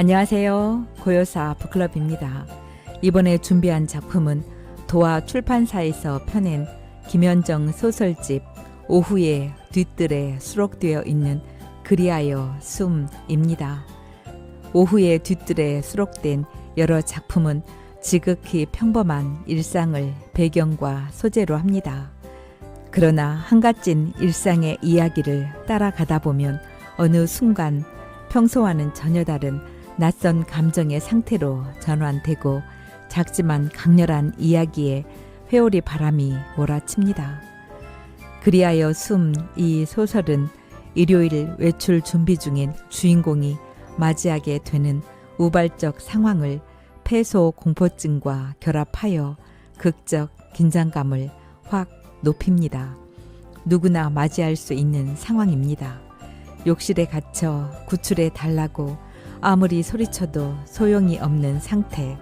안녕하세요. 고요사 북클럽입니다. 이번에 준비한 작품은 도화 출판사에서 펴낸 김현정 소설집 오후의 뒤뜰에 수록되어 있는 그리하여 숨입니다. 오후의 뒤뜰에 수록된 여러 작품은 지극히 평범한 일상을 배경과 소재로 합니다. 그러나 한갓진 일상의 이야기를 따라가다 보면 어느 순간 평소와는 전혀 다른 낯선 감정의 상태로 전환되고 작지만 강렬한 이야기에 회오리 바람이 몰아칩니다. 그리하여 숨 이 소설은 일요일 외출 준비 중인 주인공이 맞이하게 되는 우발적 상황을 폐소 공포증과 결합하여 극적 긴장감을 확 높입니다. 누구나 맞이할 수 있는 상황입니다. 욕실에 갇혀 구출해 달라고 아무리 소리쳐도 소용이 없는 상태,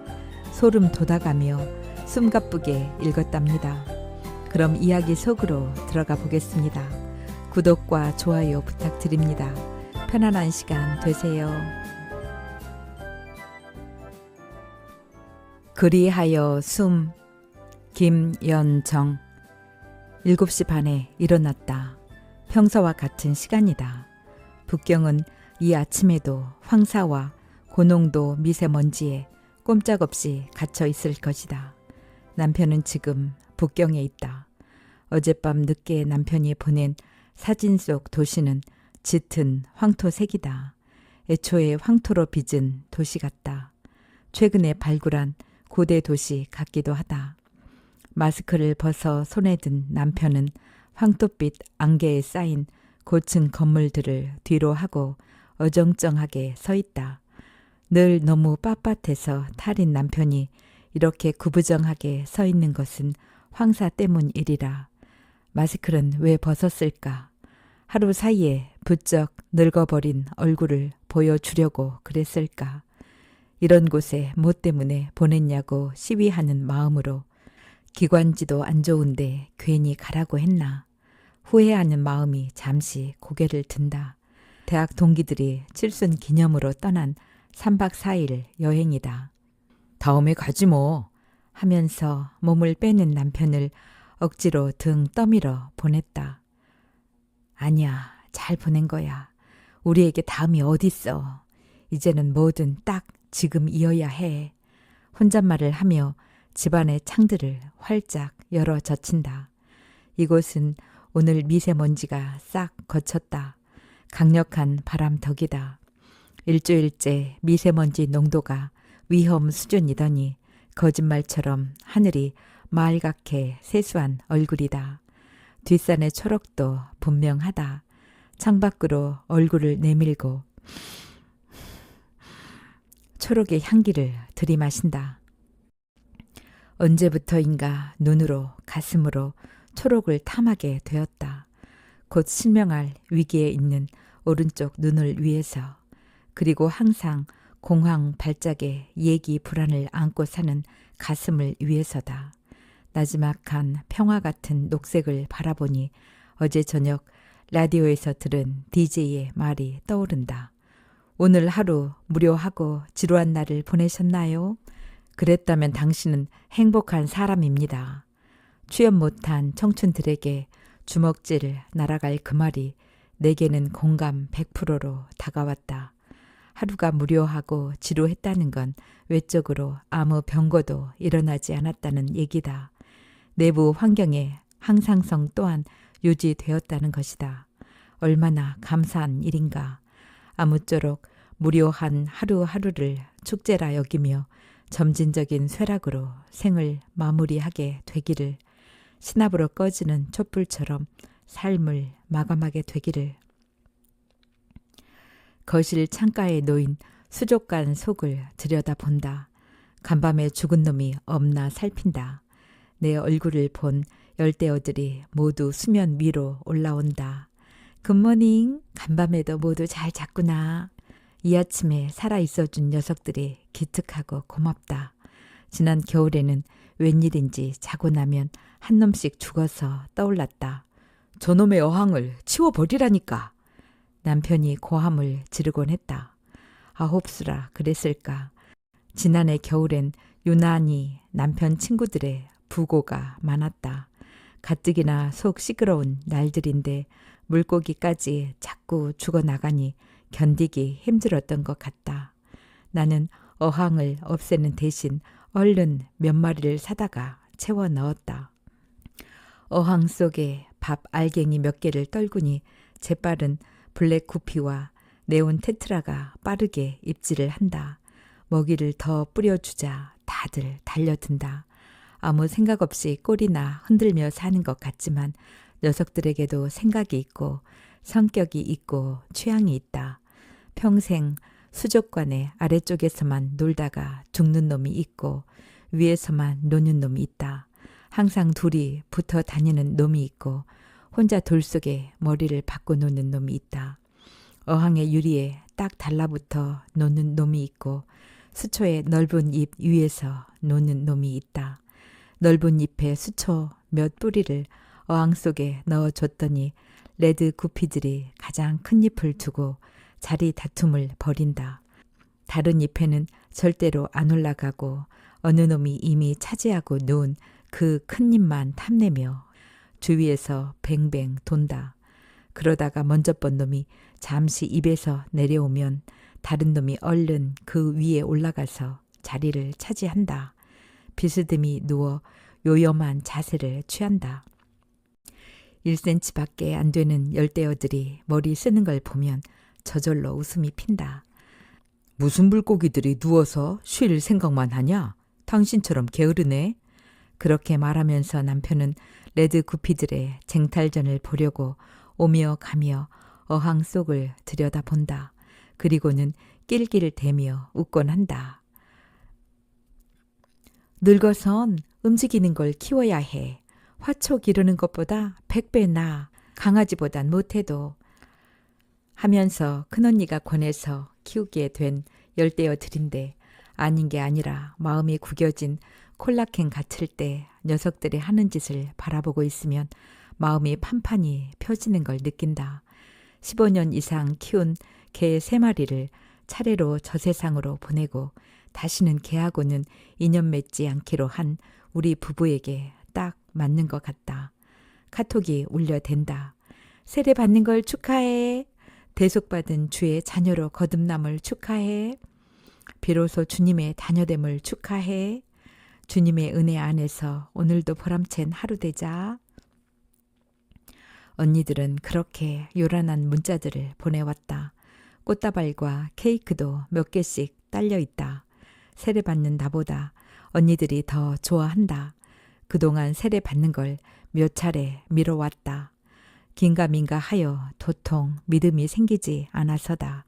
소름 돋아가며 숨가쁘게 읽었답니다. 그럼 이야기 속으로 들어가 보겠습니다. 구독과 좋아요 부탁드립니다. 편안한 시간 되세요. 그리하여 숨. 김연정. 7시 반에 일어났다. 평소와 같은 시간이다. 북경은 이 아침에도 황사와 고농도 미세먼지에 꼼짝없이 갇혀 있을 것이다. 남편은 지금 북경에 있다. 어젯밤 늦게 남편이 보낸 사진 속 도시는 짙은 황토색이다. 애초에 황토로 빚은 도시 같다. 최근에 발굴한 고대 도시 같기도 하다. 마스크를 벗어 손에 든 남편은 황토빛 안개에 쌓인 고층 건물들을 뒤로 하고 어정쩡하게 서 있다. 늘 너무 빳빳해서 탈인 남편이 이렇게 구부정하게 서 있는 것은 황사 때문이리라. 마스크는 왜 벗었을까? 하루 사이에 부쩍 늙어버린 얼굴을 보여주려고 그랬을까? 이런 곳에 뭐 때문에 보냈냐고 시위하는 마음으로 기관지도 안 좋은데 괜히 가라고 했나? 후회하는 마음이 잠시 고개를 든다. 대학 동기들이 칠순 기념으로 떠난 3박 4일 여행이다. 다음에 가지 뭐 하면서 몸을 빼는 남편을 억지로 등 떠밀어 보냈다. 아니야, 잘 보낸 거야. 우리에게 다음이 어딨어. 이제는 뭐든 딱 지금이어야 해. 혼잣말을 하며 집안의 창들을 활짝 열어 젖힌다. 이곳은 오늘 미세먼지가 싹 거쳤다. 강력한 바람덕이다. 일주일째 미세먼지 농도가 위험 수준이더니 거짓말처럼 하늘이 맑게 세수한 얼굴이다. 뒷산의 초록도 분명하다. 창밖으로 얼굴을 내밀고 초록의 향기를 들이마신다. 언제부터인가 눈으로 가슴으로 초록을 탐하게 되었다. 곧 실명할 위기에 있는 오른쪽 눈을 위해서, 그리고 항상 공황 발작에 예기 불안을 안고 사는 가슴을 위해서다. 나지막한 평화 같은 녹색을 바라보니 어제 저녁 라디오에서 들은 DJ의 말이 떠오른다. 오늘 하루 무료하고 지루한 날을 보내셨나요? 그랬다면 당신은 행복한 사람입니다. 취업 못한 청춘들에게 주먹질 날아갈 그 말이 내게는 공감 100%로 다가왔다. 하루가 무료하고 지루했다는 건 외적으로 아무 변고도 일어나지 않았다는 얘기다. 내부 환경의 항상성 또한 유지되었다는 것이다. 얼마나 감사한 일인가. 아무쪼록 무료한 하루하루를 축제라 여기며 점진적인 쇠락으로 생을 마무리하게 되기를, 시납으로 꺼지는 촛불처럼 삶을 마감하게 되기를. 거실 창가에 놓인 수족관 속을 들여다본다. 간밤에 죽은 놈이 없나 살핀다. 내 얼굴을 본 열대어들이 모두 수면 위로 올라온다. 굿모닝, 간밤에도 모두 잘 잤구나. 이 아침에 살아있어준 녀석들이 기특하고 고맙다. 지난 겨울에는 웬일인지 자고 나면 한 놈씩 죽어서 떠올랐다. 저놈의 어항을 치워버리라니까. 남편이 고함을 지르곤 했다. 9수라 그랬을까. 지난해 겨울엔 유난히 남편 친구들의 부고가 많았다. 가뜩이나 속 시끄러운 날들인데 물고기까지 자꾸 죽어나가니 견디기 힘들었던 것 같다. 나는 어항을 없애는 대신 얼른 몇 마리를 사다가 채워 넣었다. 어항 속에 밥 알갱이 몇 개를 떨구니 재빠른 블랙 구피와 네온 테트라가 빠르게 입질을 한다. 먹이를 더 뿌려주자 다들 달려든다. 아무 생각 없이 꼬리나 흔들며 사는 것 같지만 녀석들에게도 생각이 있고 성격이 있고 취향이 있다. 평생 수족관의 아래쪽에서만 놀다가 죽는 놈이 있고 위에서만 노는 놈이 있다. 항상 둘이 붙어 다니는 놈이 있고 혼자 돌 속에 머리를 박고 노는 놈이 있다. 어항의 유리에 딱 달라붙어 노는 놈이 있고 수초의 넓은 잎 위에서 노는 놈이 있다. 넓은 잎에 수초 몇 뿌리를 어항 속에 넣어줬더니 레드 구피들이 가장 큰 잎을 두고 자리 다툼을 벌인다. 다른 잎에는 절대로 안 올라가고 어느 놈이 이미 차지하고 놓은 그 큰 잎만 탐내며 주위에서 뱅뱅 돈다. 그러다가 먼저 번 놈이 잠시 입에서 내려오면 다른 놈이 얼른 그 위에 올라가서 자리를 차지한다. 비스듬히 누워 요염한 자세를 취한다. 1cm밖에 안 되는 열대어들이 머리 쓰는 걸 보면 저절로 웃음이 핀다. 무슨 물고기들이 누워서 쉴 생각만 하냐? 당신처럼 게으르네. 그렇게 말하면서 남편은 레드 구피들의 쟁탈전을 보려고 오며 가며 어항 속을 들여다본다. 그리고는 낄낄 대며 웃곤 한다. 늙어선 움직이는 걸 키워야 해. 화초 기르는 것보다 100배 나아. 강아지보단 못해도. 하면서 큰언니가 권해서 키우게 된 열대어들인데 아닌 게 아니라 마음이 구겨진 콜라캔 같을 때 녀석들이 하는 짓을 바라보고 있으면 마음이 판판히 펴지는 걸 느낀다. 15년 이상 키운 개 3마리를 차례로 저 세상으로 보내고 다시는 개하고는 인연 맺지 않기로 한 우리 부부에게 딱 맞는 것 같다. 카톡이 울려댄다. 세례 받는 걸 축하해. 대속받은 주의 자녀로 거듭남을 축하해. 비로소 주님의 자녀됨을 축하해. 주님의 은혜 안에서 오늘도 보람찬 하루 되자. 언니들은 그렇게 요란한 문자들을 보내왔다. 꽃다발과 케이크도 몇 개씩 딸려있다. 세례받는 나보다 언니들이 더 좋아한다. 그동안 세례받는 걸 몇 차례 미뤄왔다. 긴가민가 하여 도통 믿음이 생기지 않아서다.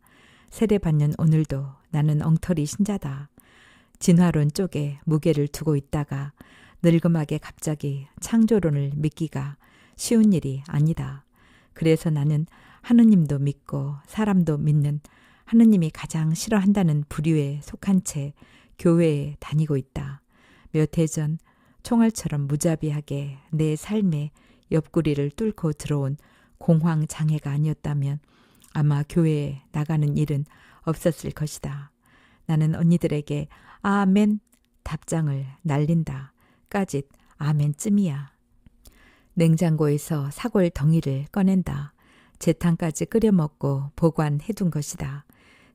세례받는 오늘도 나는 엉터리 신자다. 진화론 쪽에 무게를 두고 있다가 늙음하게 갑자기 창조론을 믿기가 쉬운 일이 아니다. 그래서 나는 하느님도 믿고 사람도 믿는 하느님이 가장 싫어한다는 부류에 속한 채 교회에 다니고 있다. 몇 해 전 총알처럼 무자비하게 내 삶의 옆구리를 뚫고 들어온 공황장애가 아니었다면 아마 교회에 나가는 일은 없었을 것이다. 나는 언니들에게 아멘 답장을 날린다. 까짓 아멘쯤이야. 냉장고에서 사골 덩이를 꺼낸다. 재탕까지 끓여 먹고 보관해둔 것이다.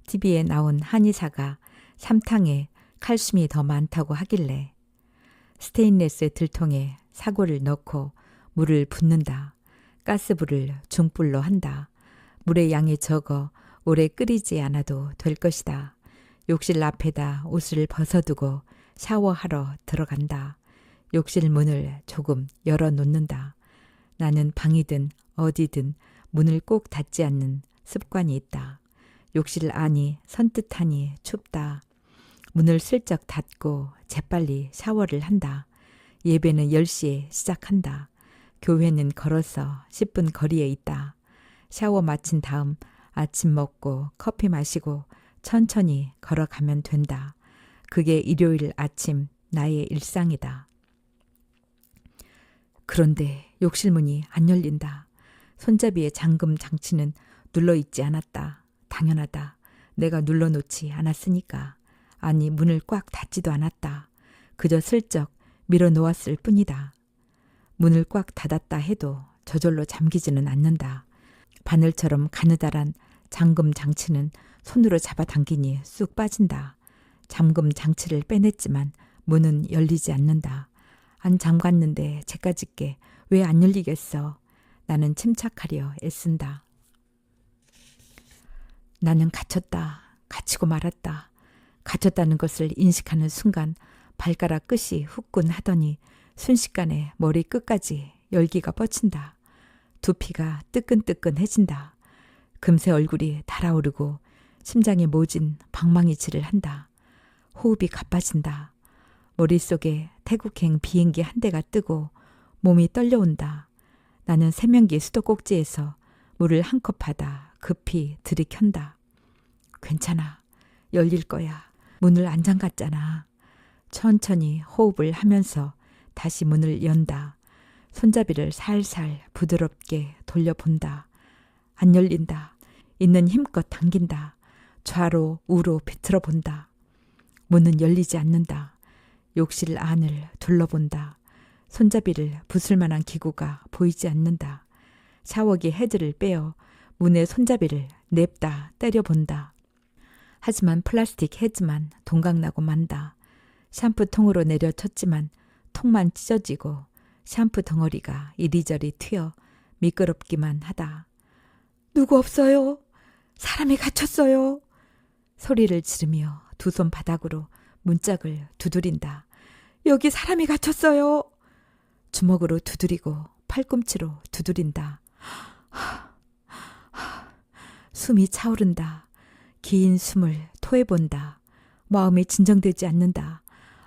TV에 나온 한의사가 삼탕에 칼슘이 더 많다고 하길래 스테인레스 들통에 사골을 넣고 물을 붓는다. 가스불을 중불로 한다. 물의 양이 적어 오래 끓이지 않아도 될 것이다. 욕실 앞에다 옷을 벗어두고 샤워하러 들어간다. 욕실 문을 조금 열어놓는다. 나는 방이든 어디든 문을 꼭 닫지 않는 습관이 있다. 욕실 안이 선뜻하니 춥다. 문을 슬쩍 닫고 재빨리 샤워를 한다. 예배는 10시에 시작한다. 교회는 걸어서 10분 거리에 있다. 샤워 마친 다음 아침 먹고 커피 마시고 천천히 걸어가면 된다. 그게 일요일 아침 나의 일상이다. 그런데 욕실 문이 안 열린다. 손잡이의 잠금 장치는 눌러있지 않았다. 당연하다. 내가 눌러놓지 않았으니까. 아니, 문을 꽉 닫지도 않았다. 그저 슬쩍 밀어놓았을 뿐이다. 문을 꽉 닫았다 해도 저절로 잠기지는 않는다. 바늘처럼 가느다란 잠금 장치는 손으로 잡아당기니 쑥 빠진다. 잠금 장치를 빼냈지만 문은 열리지 않는다. 안 잠갔는데 제까짓게 왜 안 열리겠어. 나는 침착하려 애쓴다. 나는 갇혔다. 갇히고 말았다. 갇혔다는 것을 인식하는 순간 발가락 끝이 후끈하더니 순식간에 머리 끝까지 열기가 뻗친다. 두피가 뜨끈뜨끈해진다. 금세 얼굴이 달아오르고 심장에 모진 방망이질을 한다. 호흡이 가빠진다. 머릿속에 태국행 비행기 한 대가 뜨고 몸이 떨려온다. 나는 세면기 수도꼭지에서 물을 한 컵 받아 급히 들이켠다. 괜찮아. 열릴 거야. 문을 안 잠갔잖아. 천천히 호흡을 하면서 다시 문을 연다. 손잡이를 살살 부드럽게 돌려본다. 안 열린다. 있는 힘껏 당긴다. 좌로 우로 비틀어 본다. 문은 열리지 않는다. 욕실 안을 둘러본다. 손잡이를 부술 만한 기구가 보이지 않는다. 샤워기 헤드를 빼어 문의 손잡이를 냅다 때려본다. 하지만 플라스틱 헤드만 동강나고 만다. 샴푸통으로 내려쳤지만 통만 찢어지고 샴푸 덩어리가 이리저리 튀어 미끄럽기만 하다. 누구 없어요? 사람이 갇혔어요. 소리를 지르며 두 손 바닥으로 문짝을 두드린다. 여기 사람이 갇혔어요. 주먹으로 두드리고 팔꿈치로 두드린다. 숨이 차오른다. 긴 숨을 토해본다. 마음이 진정되지 않는다.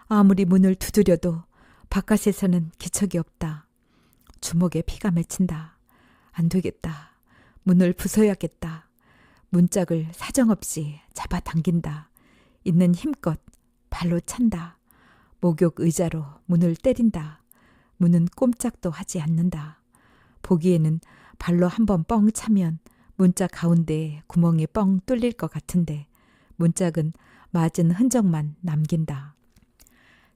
아무리 문을 두드려도 바깥에서는 기척이 없다. 주먹에 피가 맺힌다. 안 되겠다. 문을 부숴야겠다. 문짝을 사정없이 잡아당긴다. 있는 힘껏 발로 찬다. 목욕 의자로 문을 때린다. 문은 꼼짝도 하지 않는다. 보기에는 발로 한번 뻥 차면 문짝 가운데에 구멍이 뻥 뚫릴 것 같은데 문짝은 맞은 흔적만 남긴다.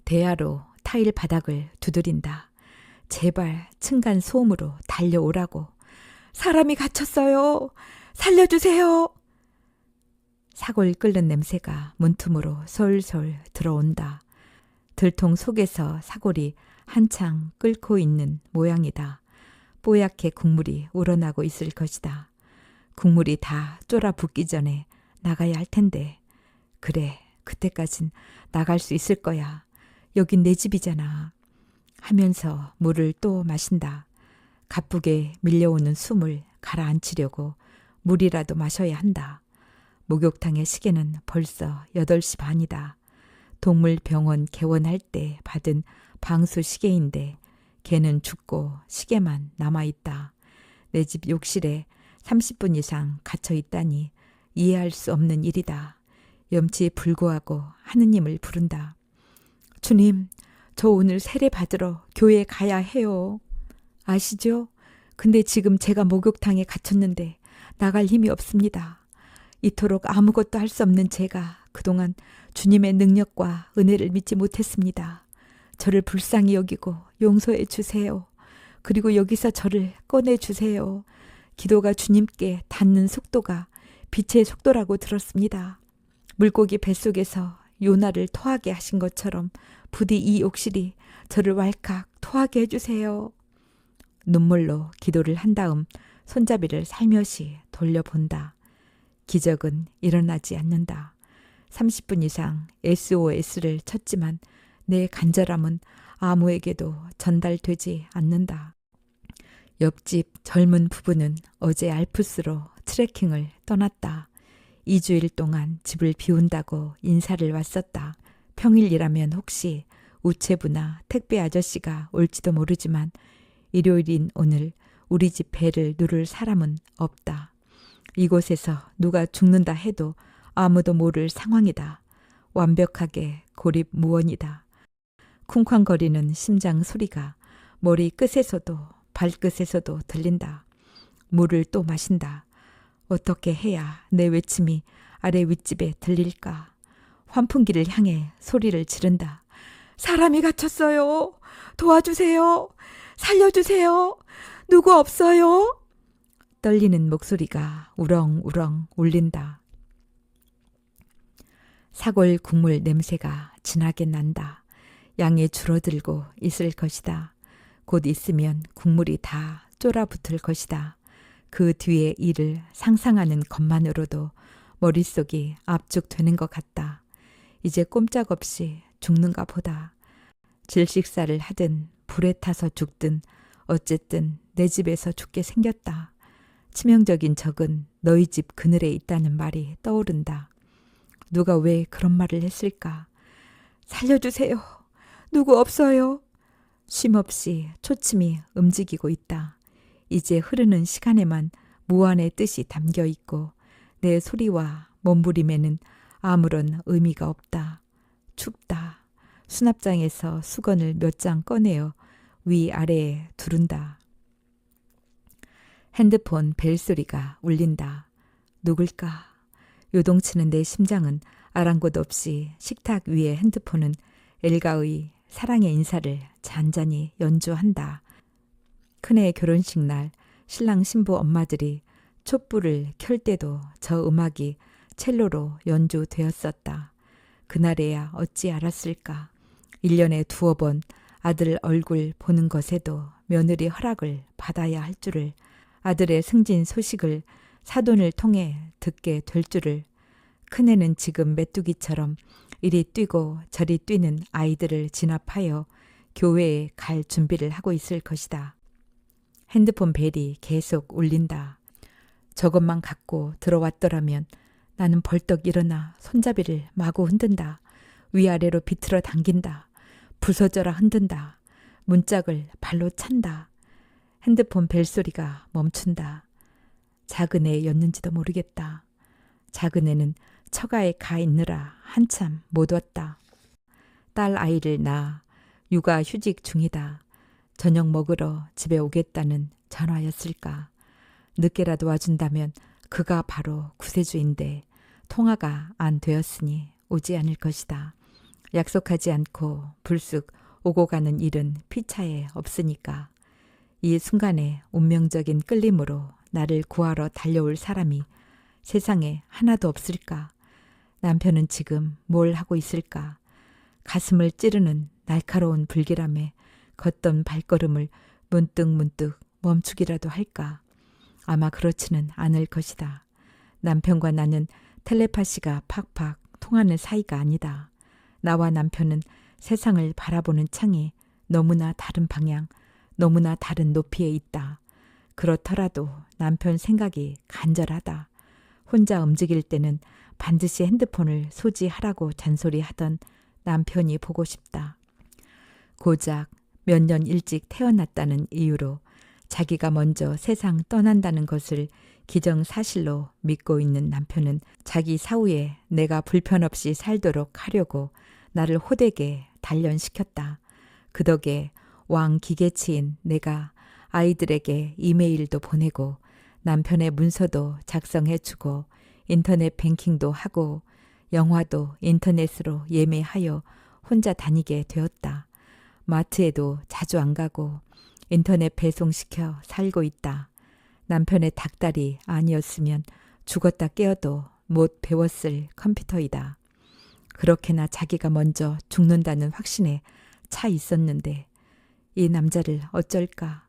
대야로 타일 바닥을 두드린다. 제발 층간 소음으로 달려오라고. 사람이 갇혔어요. 살려주세요. 사골 끓는 냄새가 문틈으로 솔솔 들어온다. 들통 속에서 사골이 한창 끓고 있는 모양이다. 뽀얗게 국물이 우러나고 있을 것이다. 국물이 다 쫄아붙기 전에 나가야 할 텐데. 그래, 그때까진 나갈 수 있을 거야. 여긴 내 집이잖아. 하면서 물을 또 마신다. 가쁘게 밀려오는 숨을 가라앉히려고 물이라도 마셔야 한다. 목욕탕의 시계는 벌써 8시 반이다. 동물병원 개원할 때 받은 방수 시계인데 걔는 죽고 시계만 남아있다. 내 집 욕실에 30분 이상 갇혀 있다니 이해할 수 없는 일이다. 염치에 불구하고 하느님을 부른다. 주님, 저 오늘 세례 받으러 교회 가야 해요. 아시죠? 근데 지금 제가 목욕탕에 갇혔는데 나갈 힘이 없습니다. 이토록 아무것도 할 수 없는 제가 그동안 주님의 능력과 은혜를 믿지 못했습니다. 저를 불쌍히 여기고 용서해 주세요. 그리고 여기서 저를 꺼내 주세요. 기도가 주님께 닿는 속도가 빛의 속도라고 들었습니다. 물고기 뱃속에서 요나를 토하게 하신 것처럼 부디 이 욕실이 저를 왈칵 토하게 해주세요. 눈물로 기도를 한 다음 손잡이를 살며시 돌려본다. 기적은 일어나지 않는다. 30분 이상 SOS를 쳤지만 내 간절함은 아무에게도 전달되지 않는다. 옆집 젊은 부부는 어제 알프스로 트레킹을 떠났다. 2주일 동안 집을 비운다고 인사를 왔었다. 평일이라면 혹시 우체부나 택배 아저씨가 올지도 모르지만 일요일인 오늘 우리 집 배를 누를 사람은 없다. 이곳에서 누가 죽는다 해도 아무도 모를 상황이다. 완벽하게 고립무원이다. 쿵쾅거리는 심장 소리가 머리 끝에서도 발끝에서도 들린다. 물을 또 마신다. 어떻게 해야 내 외침이 아래 윗집에 들릴까. 환풍기를 향해 소리를 지른다. 사람이 갇혔어요. 도와주세요. 살려주세요. 누구 없어요? 떨리는 목소리가 우렁우렁 울린다. 사골 국물 냄새가 진하게 난다. 양이 줄어들고 있을 것이다. 곧 있으면 국물이 다 쫄아붙을 것이다. 그 뒤의 일을 상상하는 것만으로도 머릿속이 압축되는 것 같다. 이제 꼼짝없이 죽는가 보다. 질식사를 하든 불에 타서 죽든 어쨌든 내 집에서 죽게 생겼다. 치명적인 적은 너희 집 그늘에 있다는 말이 떠오른다. 누가 왜 그런 말을 했을까? 살려주세요. 누구 없어요. 쉼없이 초침이 움직이고 있다. 이제 흐르는 시간에만 무한의 뜻이 담겨 있고 내 소리와 몸부림에는 아무런 의미가 없다. 춥다. 수납장에서 수건을 몇 장 꺼내어 위아래에 두른다. 핸드폰 벨소리가 울린다. 누굴까? 요동치는 내 심장은 아랑곳 없이 식탁 위의 핸드폰은 엘가의 사랑의 인사를 잔잔히 연주한다. 큰애 결혼식 날 신랑 신부 엄마들이 촛불을 켤 때도 저 음악이 첼로로 연주되었었다. 그날에야 어찌 알았을까. 1년에 2번 아들 얼굴 보는 것에도 며느리 허락을 받아야 할 줄을, 아들의 승진 소식을 사돈을 통해 듣게 될 줄을. 큰애는 지금 메뚜기처럼 이리 뛰고 저리 뛰는 아이들을 진압하여 교회에 갈 준비를 하고 있을 것이다. 핸드폰 벨이 계속 울린다. 저것만 갖고 들어왔더라면 나는 벌떡 일어나 손잡이를 마구 흔든다. 위아래로 비틀어 당긴다. 부서져라 흔든다. 문짝을 발로 찬다. 핸드폰 벨소리가 멈춘다. 작은 애였는지도 모르겠다. 작은 애는 처가에 가 있느라 한참 못 왔다. 딸 아이를 낳아 육아 휴직 중이다. 저녁 먹으러 집에 오겠다는 전화였을까. 늦게라도 와준다면 그가 바로 구세주인데 통화가 안 되었으니 오지 않을 것이다. 약속하지 않고 불쑥 오고 가는 일은 피차에 없으니까. 이 순간에 운명적인 끌림으로 나를 구하러 달려올 사람이 세상에 하나도 없을까? 남편은 지금 뭘 하고 있을까? 가슴을 찌르는 날카로운 불길함에 걷던 발걸음을 문득문득 멈추기라도 할까? 아마 그렇지는 않을 것이다. 남편과 나는 텔레파시가 팍팍 통하는 사이가 아니다. 나와 남편은 세상을 바라보는 창이 너무나 다른 방향, 너무나 다른 높이에 있다. 그렇더라도 남편 생각이 간절하다. 혼자 움직일 때는 반드시 핸드폰을 소지하라고 잔소리하던 남편이 보고 싶다. 고작 몇 년 일찍 태어났다는 이유로 자기가 먼저 세상 떠난다는 것을 기정사실로 믿고 있는 남편은 자기 사후에 내가 불편 없이 살도록 하려고 나를 호되게 단련시켰다. 그 덕에 왕 기계치인 내가 아이들에게 이메일도 보내고 남편의 문서도 작성해주고 인터넷 뱅킹도 하고 영화도 인터넷으로 예매하여 혼자 다니게 되었다. 마트에도 자주 안 가고 인터넷 배송시켜 살고 있다. 남편의 닭다리 아니었으면 죽었다 깨어도 못 배웠을 컴퓨터이다. 그렇게나 자기가 먼저 죽는다는 확신에 차 있었는데 이 남자를 어쩔까.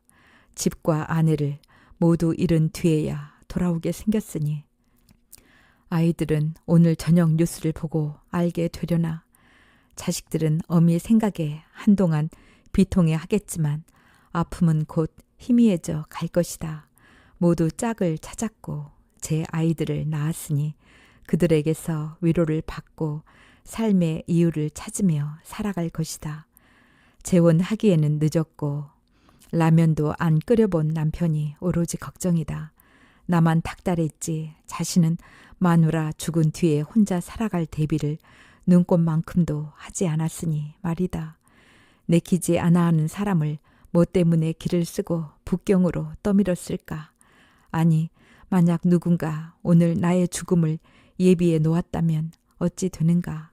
집과 아내를 모두 잃은 뒤에야 돌아오게 생겼으니. 아이들은 오늘 저녁 뉴스를 보고 알게 되려나. 자식들은 어미 생각에 한동안 비통해 하겠지만 아픔은 곧 희미해져 갈 것이다. 모두 짝을 찾았고 제 아이들을 낳았으니 그들에게서 위로를 받고 삶의 이유를 찾으며 살아갈 것이다. 재혼하기에는 늦었고 라면도 안 끓여본 남편이 오로지 걱정이다. 나만 닥달했지 자신은 마누라 죽은 뒤에 혼자 살아갈 대비를 눈꽃만큼도 하지 않았으니 말이다. 내키지 않아 하는 사람을 뭐 때문에 길을 쓰고 북경으로 떠밀었을까? 아니, 만약 누군가 오늘 나의 죽음을 예비해 놓았다면 어찌 되는가.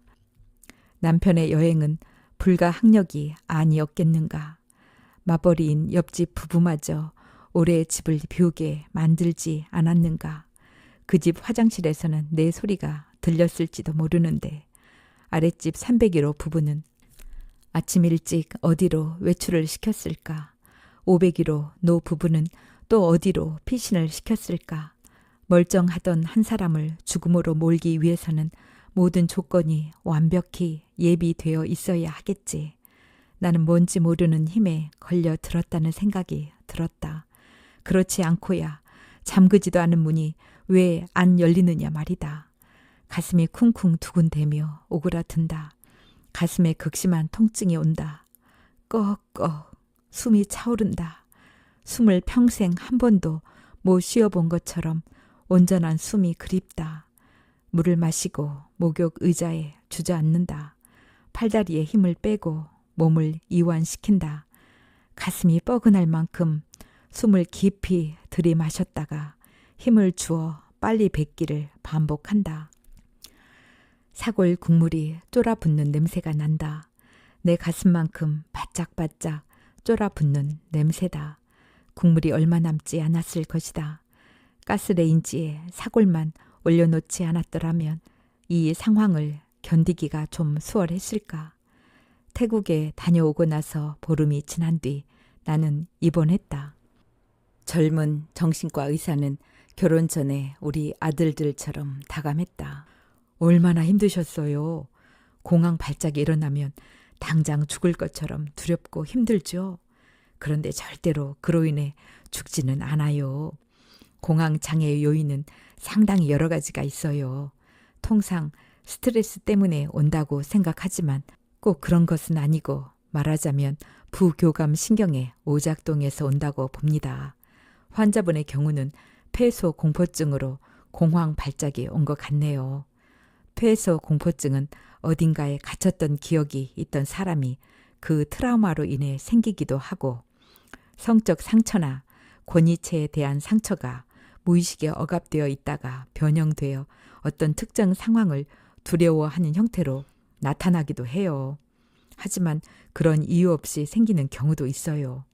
남편의 여행은 불가항력이 아니었겠는가. 맞벌이인 옆집 부부마저 올해 집을 비우게 만들지 않았는가. 그 집 화장실에서는 내 소리가 들렸을지도 모르는데 아랫집 301호 부부는 아침 일찍 어디로 외출을 시켰을까. 501호 노 부부는 또 어디로 피신을 시켰을까. 멀쩡하던 한 사람을 죽음으로 몰기 위해서는 모든 조건이 완벽히 예비되어 있어야 하겠지. 나는 뭔지 모르는 힘에 걸려 들었다는 생각이 들었다. 그렇지 않고야 잠그지도 않은 문이 왜 안 열리느냐 말이다. 가슴이 쿵쿵 두근대며 오그라든다. 가슴에 극심한 통증이 온다. 꺽꺽 숨이 차오른다. 숨을 평생 한 번도 못 쉬어본 것처럼 온전한 숨이 그립다. 물을 마시고 목욕 의자에 주저앉는다. 팔다리에 힘을 빼고 몸을 이완시킨다. 가슴이 뻐근할 만큼 숨을 깊이 들이마셨다가 힘을 주어 빨리 뱉기를 반복한다. 사골 국물이 쫄아붙는 냄새가 난다. 내 가슴만큼 바짝바짝 쫄아붙는 냄새다. 국물이 얼마 남지 않았을 것이다. 가스레인지에 사골만 올려놓지 않았더라면 이 상황을 견디기가 좀 수월했을까. 태국에 다녀오고 나서 보름이 지난 뒤 나는 입원했다. 젊은 정신과 의사는 결혼 전에 우리 아들들처럼 다감했다. 얼마나 힘드셨어요. 공황 발작이 일어나면 당장 죽을 것처럼 두렵고 힘들죠. 그런데 절대로 그로 인해 죽지는 않아요. 공황 장애의 요인은 상당히 여러 가지가 있어요. 통상 스트레스 때문에 온다고 생각하지만 꼭 그런 것은 아니고 말하자면 부교감 신경의 오작동에서 온다고 봅니다. 환자분의 경우는 폐소 공포증으로 공황 발작이 온 것 같네요. 폐소 공포증은 어딘가에 갇혔던 기억이 있던 사람이 그 트라우마로 인해 생기기도 하고 성적 상처나 권위체에 대한 상처가 무의식에 억압되어 있다가 변형되어 어떤 특정 상황을 두려워하는 형태로 나타나기도 해요. 하지만 그런 이유 없이 생기는 경우도 있어요.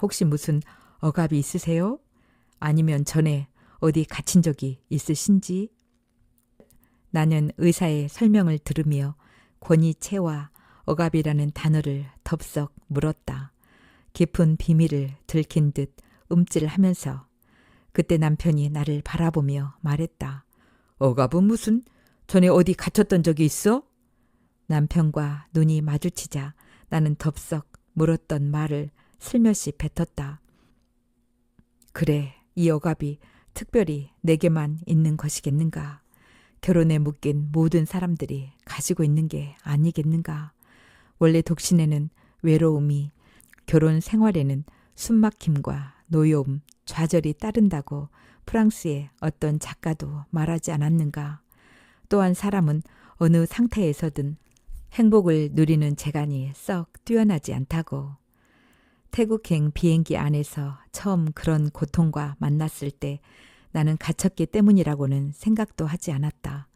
혹시 무슨 억압이 있으세요? 아니면 전에 어디 갇힌 적이 있으신지? 나는 의사의 설명을 들으며 권위체와 억압이라는 단어를 덥석 물었다. 깊은 비밀을 들킨 듯 움찔하면서 그때 남편이 나를 바라보며 말했다. 억압은 무슨? 전에 어디 갇혔던 적이 있어? 남편과 눈이 마주치자 나는 덥석 물었던 말을 슬며시 뱉었다. 그래, 이 억압이 특별히 내게만 있는 것이겠는가? 결혼에 묶인 모든 사람들이 가지고 있는 게 아니겠는가? 원래 독신에는 외로움이, 결혼 생활에는 숨막힘과 노여움, 좌절이 따른다고 프랑스의 어떤 작가도 말하지 않았는가? 또한 사람은 어느 상태에서든 행복을 누리는 재간이 썩 뛰어나지 않다고. 태국행 비행기 안에서 처음 그런 고통과 만났을 때 나는 갇혔기 때문이라고는 생각도 하지 않았다.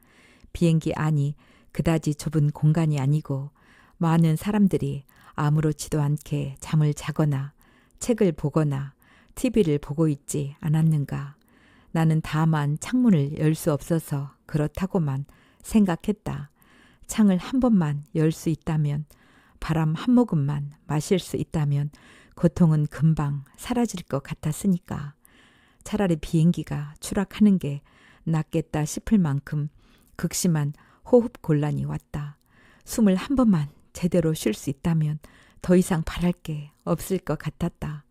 비행기 안이 그다지 좁은 공간이 아니고 많은 사람들이 아무렇지도 않게 잠을 자거나 책을 보거나 TV를 보고 있지 않았는가. 나는 다만 창문을 열 수 없어서 그렇다고만 생각했다. 창을 한 번만 열 수 있다면, 바람 한 모금만 마실 수 있다면 고통은 금방 사라질 것 같았으니까. 차라리 비행기가 추락하는 게 낫겠다 싶을 만큼 극심한 호흡 곤란이 왔다. 숨을 한 번만 제대로 쉴 수 있다면 더 이상 바랄 게 없을 것 같았다.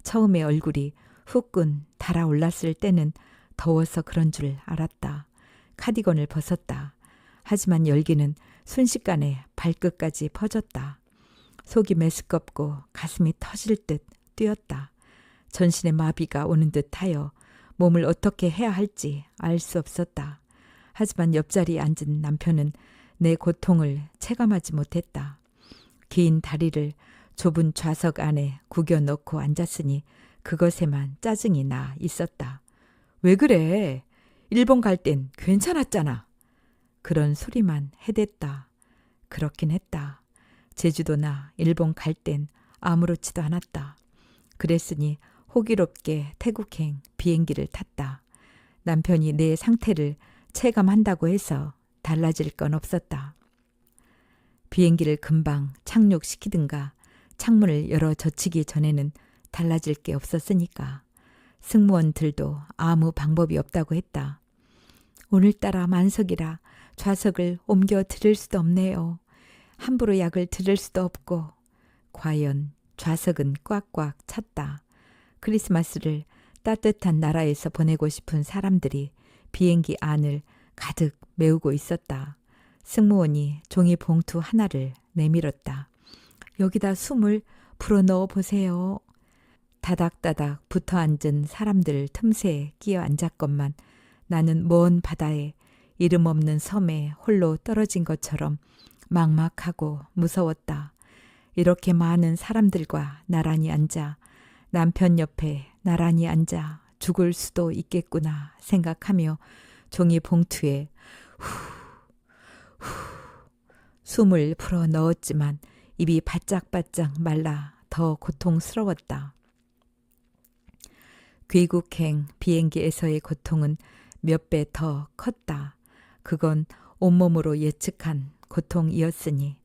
처음에 얼굴이 후끈 달아올랐을 때는 더워서 그런 줄 알았다. 카디건을 벗었다. 하지만 열기는 순식간에 발끝까지 퍼졌다. 속이 메스껍고 가슴이 터질 듯 뛰었다. 전신에 마비가 오는 듯하여 몸을 어떻게 해야 할지 알 수 없었다. 하지만 옆자리에 앉은 남편은 내 고통을 체감하지 못했다. 긴 다리를 좁은 좌석 안에 구겨 넣고 앉았으니 그것에만 짜증이 나 있었다. 왜 그래? 일본 갈 땐 괜찮았잖아. 그런 소리만 해댔다. 그렇긴 했다. 제주도나 일본 갈 땐 아무렇지도 않았다. 그랬으니 호기롭게 태국행 비행기를 탔다. 남편이 내 상태를 체감한다고 해서 달라질 건 없었다. 비행기를 금방 착륙시키든가 창문을 열어 젖히기 전에는 달라질 게 없었으니까. 승무원들도 아무 방법이 없다고 했다. 오늘따라 만석이라 좌석을 옮겨 드릴 수도 없네요. 함부로 약을 드릴 수도 없고. 과연 좌석은 꽉꽉 찼다. 크리스마스를 따뜻한 나라에서 보내고 싶은 사람들이 비행기 안을 가득 메우고 있었다. 승무원이 종이 봉투 하나를 내밀었다. 여기다 숨을 불어넣어 보세요. 다닥다닥 붙어앉은 사람들 틈새에 끼어 앉았건만 나는 먼 바다에 이름 없는 섬에 홀로 떨어진 것처럼 막막하고 무서웠다. 이렇게 많은 사람들과 나란히 앉아 남편 옆에 나란히 앉아 죽을 수도 있겠구나 생각하며 종이 봉투에 숨을 불어 넣었지만 입이 바짝바짝 말라 더 고통스러웠다. 귀국행 비행기에서의 고통은 몇 배 더 컸다. 그건 온몸으로 예측한 고통이었으니.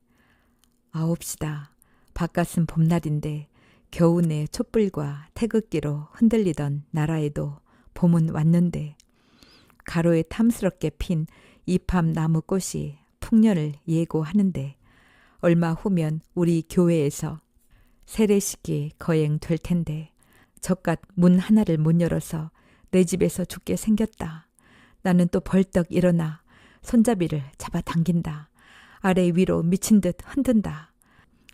9시다. 바깥은 봄날인데 겨우내 촛불과 태극기로 흔들리던 나라에도 봄은 왔는데 가로에 탐스럽게 핀 이팝 나무꽃이 풍년을 예고하는데 얼마 후면 우리 교회에서 세례식이 거행될 텐데 젓갓 문 하나를 못 열어서 내 집에서 죽게 생겼다. 나는 또 벌떡 일어나 손잡이를 잡아당긴다. 아래 위로 미친 듯 흔든다.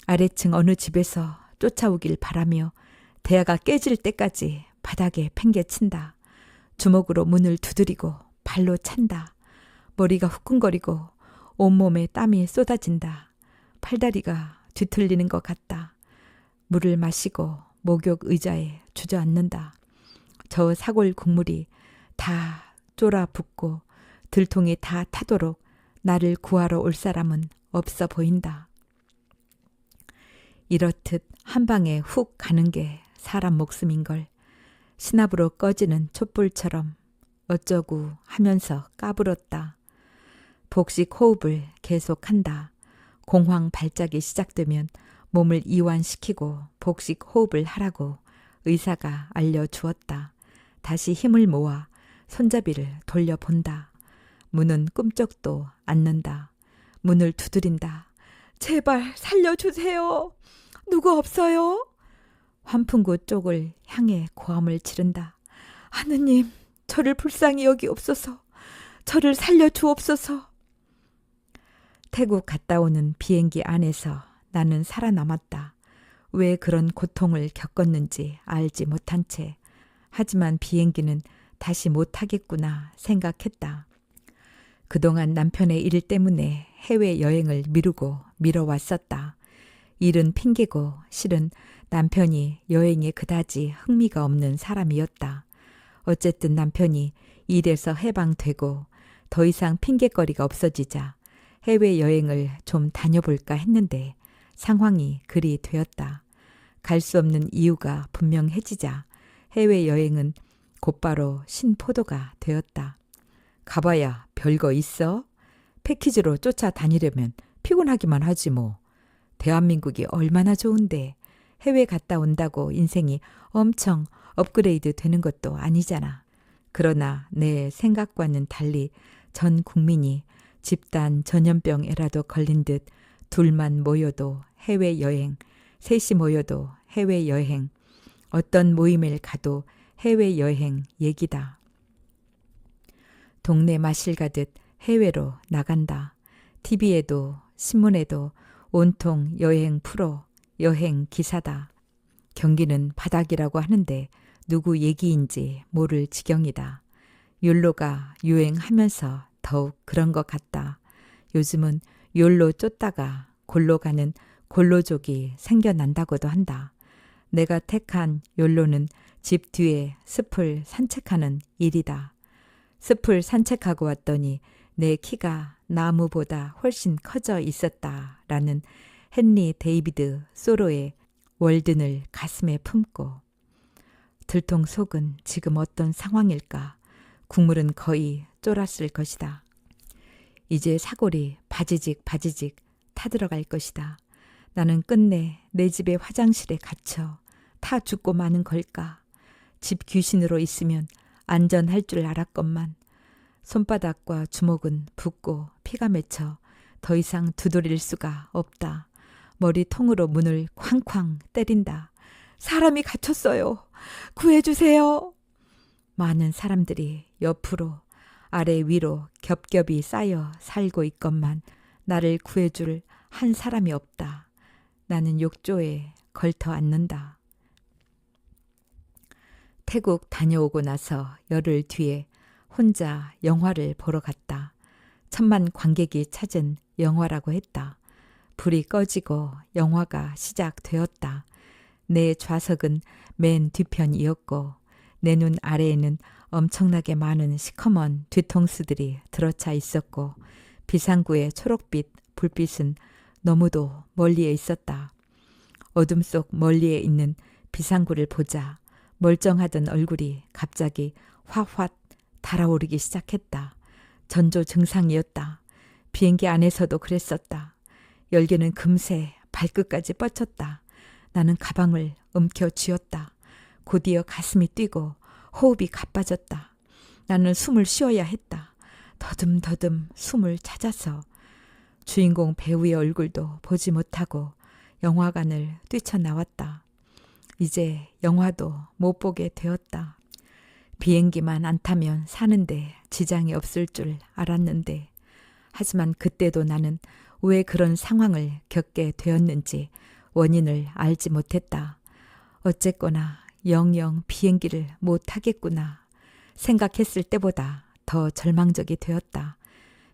아래층 어느 집에서 쫓아오길 바라며 대야가 깨질 때까지 바닥에 팽개친다. 주먹으로 문을 두드리고 발로 찬다. 머리가 후끈거리고 온몸에 땀이 쏟아진다. 팔다리가 뒤틀리는 것 같다. 물을 마시고 목욕 의자에 주저앉는다. 저 사골 국물이 다 쫄아붙고 들통이 다 타도록 나를 구하러 올 사람은 없어 보인다. 이렇듯 한 방에 훅 가는 게 사람 목숨인걸. 신압으로 꺼지는 촛불처럼 어쩌구 하면서 까불었다. 복식 호흡을 계속한다. 공황 발작이 시작되면 몸을 이완시키고 복식 호흡을 하라고 의사가 알려주었다. 다시 힘을 모아 손잡이를 돌려본다. 문은 꿈쩍도 않는다. 문을 두드린다. 제발 살려주세요. 누구 없어요? 환풍구 쪽을 향해 고함을 지른다. 하느님, 저를 불쌍히 여기옵소서. 저를 살려주옵소서. 태국 갔다 오는 비행기 안에서 나는 살아남았다. 왜 그런 고통을 겪었는지 알지 못한 채. 하지만 비행기는 다시 못하겠구나 생각했다. 그동안 남편의 일 때문에 해외여행을 미루고 미뤄왔었다. 일은 핑계고 실은 남편이 여행에 그다지 흥미가 없는 사람이었다. 어쨌든 남편이 일에서 해방되고 더 이상 핑계거리가 없어지자 해외여행을 좀 다녀볼까 했는데 상황이 그리 되었다. 갈 수 없는 이유가 분명해지자 해외여행은 곧바로 신포도가 되었다. 가봐야 별거 있어? 패키지로 쫓아다니려면 피곤하기만 하지 뭐. 대한민국이 얼마나 좋은데 해외 갔다 온다고 인생이 엄청 업그레이드 되는 것도 아니잖아. 그러나 내 생각과는 달리 전 국민이 집단 전염병에라도 걸린 듯 둘만 모여도 해외여행, 셋이 모여도 해외여행, 어떤 모임을 가도 해외여행 얘기다. 동네 마실 가듯 해외로 나간다. TV에도 신문에도 온통 여행 프로, 여행 기사다. 경기는 바닥이라고 하는데 누구 얘기인지 모를 지경이다. 욜로가 유행하면서 더욱 그런 것 같다. 요즘은 욜로 쫓다가 골로 가는 골로족이 생겨난다고도 한다. 내가 택한 욜로는 집 뒤에 숲을 산책하는 일이다. 숲을 산책하고 왔더니 내 키가 나무보다 훨씬 커져 있었다라는 헨리 데이비드 소로의 월든을 가슴에 품고 들통 속은 지금 어떤 상황일까? 국물은 거의 쫄았을 것이다. 이제 사골이 바지직 타들어갈 것이다. 나는 끝내 내 집의 화장실에 갇혀 타 죽고 마는 걸까? 집 귀신으로 있으면 안전할 줄 알았건만 손바닥과 주먹은 붓고 피가 맺혀 더 이상 두드릴 수가 없다. 머리통으로 문을 쾅쾅 때린다. 사람이 갇혔어요. 구해주세요. 많은 사람들이 옆으로 아래 위로 겹겹이 쌓여 살고 있건만 나를 구해줄 한 사람이 없다. 나는 욕조에 걸터 앉는다. 태국 다녀오고 나서 열흘 뒤에 혼자 영화를 보러 갔다. 1000만 관객이 찾은 영화라고 했다. 불이 꺼지고 영화가 시작되었다. 내 좌석은 맨 뒤편이었고 내 눈 아래에는 엄청나게 많은 시커먼 뒤통수들이 들어차 있었고 비상구의 초록빛 불빛은 너무도 멀리에 있었다. 어둠 속 멀리에 있는 비상구를 보자 멀쩡하던 얼굴이 갑자기 화확 달아오르기 시작했다. 전조 증상이었다. 비행기 안에서도 그랬었다. 열기는 금세 발끝까지 뻗쳤다. 나는 가방을 움켜쥐었다. 곧이어 가슴이 뛰고 호흡이 가빠졌다. 나는 숨을 쉬어야 했다. 더듬더듬 숨을 찾아서 주인공 배우의 얼굴도 보지 못하고 영화관을 뛰쳐나왔다. 이제 영화도 못 보게 되었다. 비행기만 안 타면 사는데 지장이 없을 줄 알았는데 하지만 그때도 나는 왜 그런 상황을 겪게 되었는지 원인을 알지 못했다. 어쨌거나 영영 비행기를 못 타겠구나 생각했을 때보다 더 절망적이 되었다.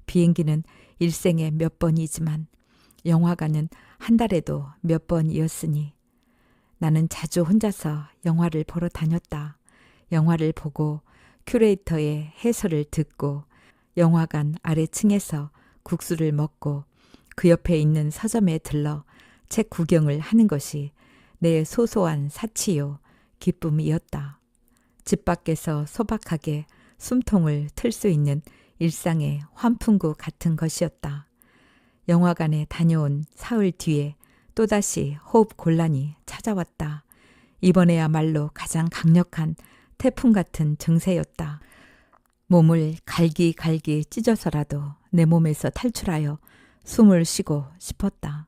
비행기는 일생에 몇 번이지만 영화관은 한 달에도 몇 번이었으니 나는 자주 혼자서 영화를 보러 다녔다. 영화를 보고 큐레이터의 해설을 듣고 영화관 아래층에서 국수를 먹고 그 옆에 있는 서점에 들러 책 구경을 하는 것이 내 소소한 사치요 기쁨이었다. 집 밖에서 소박하게 숨통을 틀 수 있는 일상의 환풍구 같은 것이었다. 영화관에 다녀온 사흘 뒤에 또다시 호흡 곤란이 찾아왔다. 이번에야말로 가장 강력한 태풍 같은 증세였다. 몸을 갈기갈기 찢어서라도 내 몸에서 탈출하여 숨을 쉬고 싶었다.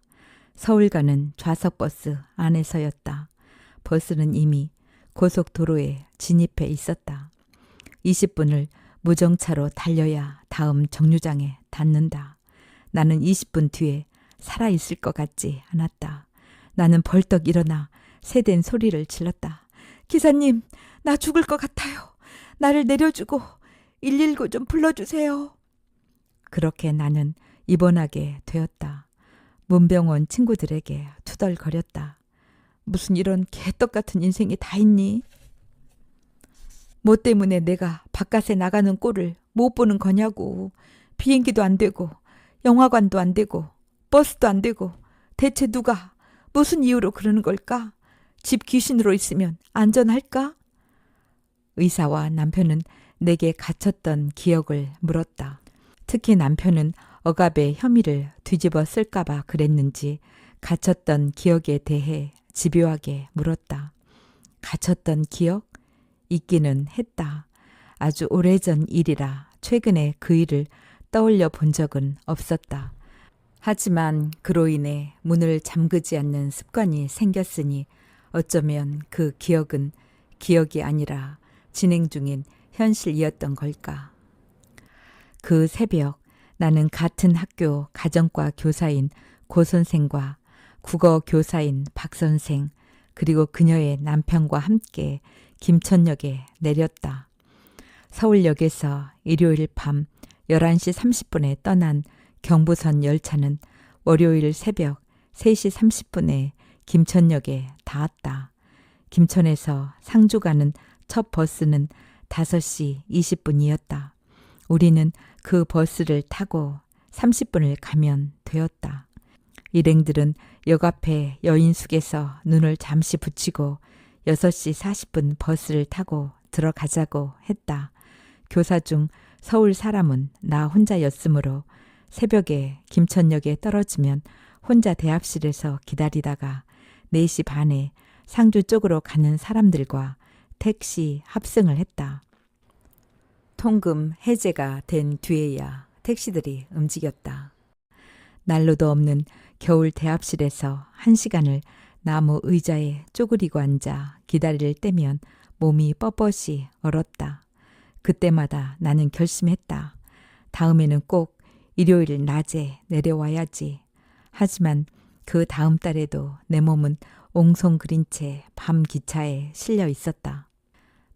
서울 가는 좌석버스 안에서였다. 버스는 이미 고속도로에 진입해 있었다. 20분을 무정차로 달려야 다음 정류장에 닿는다. 나는 20분 뒤에 살아있을 것 같지 않았다. 나는 벌떡 일어나 새된 소리를 질렀다. 기사님, 나 죽을 것 같아요. 나를 내려주고 119 좀 불러주세요. 그렇게 나는 입원하게 되었다. 문병원 친구들에게 투덜거렸다. 무슨 이런 개떡 같은 인생이 다 있니? 뭐 때문에 내가 바깥에 나가는 꼴을 못 보는 거냐고. 비행기도 안 되고 영화관도 안 되고 버스도 안 되고 대체 누가 무슨 이유로 그러는 걸까? 집 귀신으로 있으면 안전할까? 의사와 남편은 내게 갇혔던 기억을 물었다. 특히 남편은 억압의 혐의를 뒤집어 쓸까봐 그랬는지 갇혔던 기억에 대해 집요하게 물었다. 갇혔던 기억? 있기는 했다. 아주 오래전 일이라 최근에 그 일을 떠올려 본 적은 없었다. 하지만 그로 인해 문을 잠그지 않는 습관이 생겼으니 어쩌면 그 기억은 기억이 아니라 진행 중인 현실이었던 걸까. 그 새벽 나는 같은 학교 가정과 교사인 고 선생과 국어 교사인 박 선생 그리고 그녀의 남편과 함께 김천역에 내렸다. 서울역에서 일요일 밤 11시 30분에 떠난 경부선 열차는 월요일 새벽 3시 30분에 김천역에 닿았다. 김천에서 상주 가는 첫 버스는 5시 20분이었다. 우리는 그 버스를 타고 30분을 가면 되었다. 일행들은 역 앞에 여인숙에서 눈을 잠시 붙이고 6시 40분 버스를 타고 들어가자고 했다. 교사 중 서울 사람은 나 혼자였으므로 새벽에 김천역에 떨어지면 혼자 대합실에서 기다리다가 4시 반에 상주 쪽으로 가는 사람들과 택시 합승을 했다. 통금 해제가 된 뒤에야 택시들이 움직였다. 난로도 없는 겨울 대합실에서 1시간을 나무 의자에 쪼그리고 앉아 기다릴 때면 몸이 뻣뻣이 얼었다. 그때마다 나는 결심했다. 다음에는 꼭 일요일 낮에 내려와야지. 하지만 그 다음 달에도 내 몸은 옹송그린 채 밤 기차에 실려 있었다.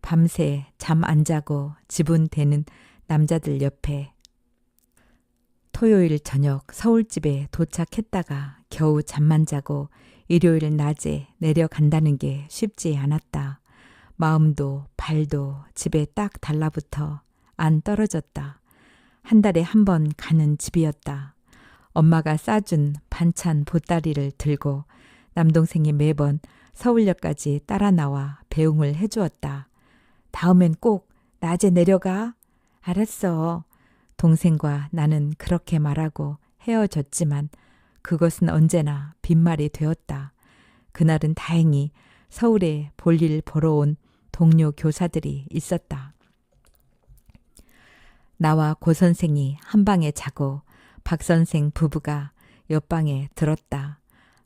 밤새 잠 안 자고 지분되는 남자들 옆에 토요일 저녁 서울집에 도착했다가 겨우 잠만 자고 일요일 낮에 내려간다는 게 쉽지 않았다. 마음도 발도 집에 딱 달라붙어 안 떨어졌다. 한 달에 한 번 가는 집이었다. 엄마가 싸준 반찬 보따리를 들고 남동생이 매번 서울역까지 따라 나와 배웅을 해주었다. 다음엔 꼭 낮에 내려가. 알았어. 동생과 나는 그렇게 말하고 헤어졌지만 그것은 언제나 빈말이 되었다. 그날은 다행히 서울에 볼일 보러 온 동료 교사들이 있었다. 나와 고 선생이 한 방에 자고 박 선생 부부가 옆방에 들었다.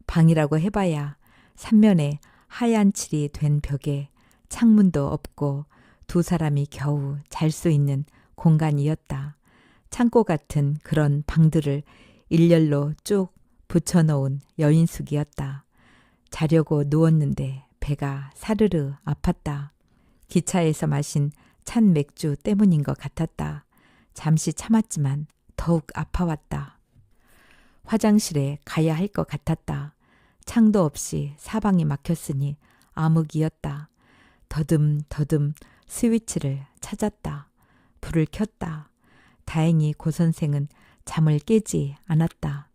방이라고 해봐야 3면에 하얀 칠이 된 벽에 창문도 없고 2 사람이 겨우 잘 수 있는 공간이었다. 창고 같은 그런 방들을 일렬로 쭉 붙여놓은 여인숙이었다. 자려고 누웠는데 배가 사르르 아팠다. 기차에서 마신 찬 맥주 때문인 것 같았다. 잠시 참았지만 더욱 아파왔다. 화장실에 가야 할 것 같았다. 창도 없이 사방이 막혔으니 암흑이었다. 더듬더듬 스위치를 찾았다. 불을 켰다. 다행히 고 선생은 잠을 깨지 않았다.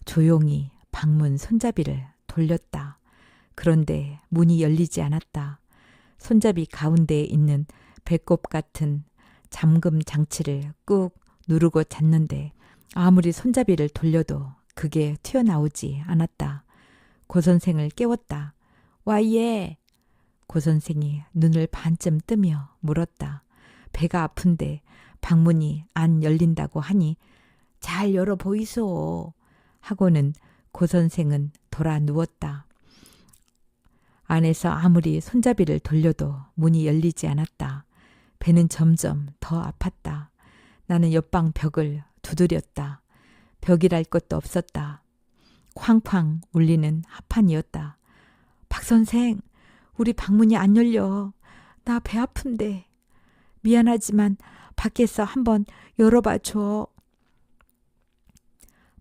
조용히 방문 손잡이를 돌렸다. 그런데 문이 열리지 않았다. 손잡이 가운데에 있는 배꼽 같은 잠금 장치를 꾹 누르고 잤는데 아무리 손잡이를 돌려도 그게 튀어나오지 않았다. 고 선생을 깨웠다. 와 얘! 고 선생이 눈을 반쯤 뜨며 물었다. 배가 아픈데 방문이 안 열린다고 하니 잘 열어 보이소 하고는 고 선생은 돌아 누웠다. 안에서 아무리 손잡이를 돌려도 문이 열리지 않았다. 배는 점점 더 아팠다. 나는 옆방 벽을 두드렸다. 벽이랄 것도 없었다. 쾅쾅 울리는 합판이었다. 박 선생, 우리 방문이 안 열려. 나 배 아픈데. 미안하지만 밖에서 한번 열어봐 줘.